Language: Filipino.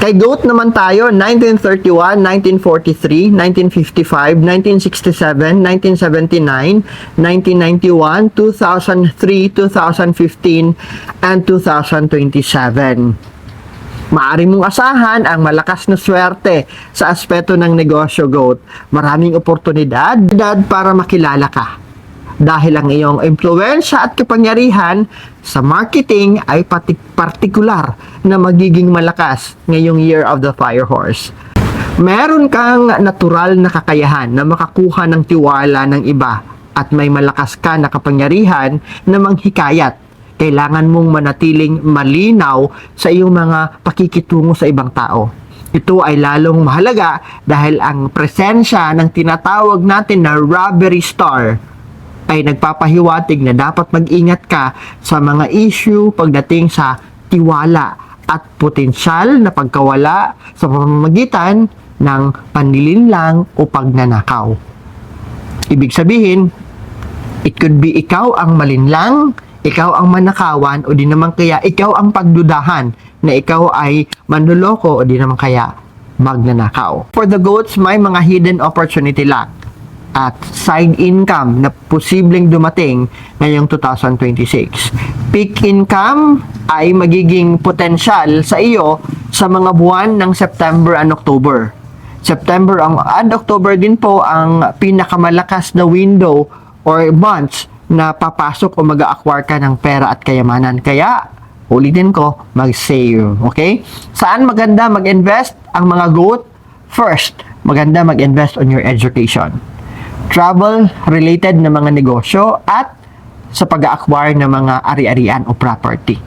Kay GOAT naman tayo, 1931, 1943, 1955, 1967, 1979, 1991, 2003, 2015, and 2027. Maaari mong asahan ang malakas na swerte sa aspeto ng negosyo, GOAT. Maraming oportunidad para makilala ka. Dahil ang iyong impluwensya at kapangyarihan sa marketing ay partikular na magiging malakas ngayong Year of the Fire Horse. Meron kang natural na kakayahan na makakuha ng tiwala ng iba at may malakas ka na kapangyarihan na manghikayat. Kailangan mong manatiling malinaw sa iyong mga pakikitungo sa ibang tao. Ito ay lalong mahalaga dahil ang presensya ng tinatawag natin na robbery star ay nagpapahiwatig na dapat mag-ingat ka sa mga issue pagdating sa tiwala at potensyal na pagkawala sa pamamagitan ng panlilinlang o pagnanakaw. Ibig sabihin, it could be ikaw ang malinlang, ikaw ang manakawan, o di naman kaya ikaw ang pagdudahan na ikaw ay manluloko o di naman kaya magnanakaw. For the GOATs, may mga hidden opportunity luck at side income na posibleng dumating ngayong 2026. Peak income ay magiging potensyal sa iyo sa mga buwan ng September and October. September and October din po ang pinakamalakas na window or months na papasok o mag-a-acquire ka ng pera at kayamanan. Kaya, ulitin ko, mag-save. Okay? Saan maganda mag-invest ang mga GOAT? First, maganda mag-invest on your education, travel-related na mga negosyo, at sa pag-acquire ng mga ari-arian o property.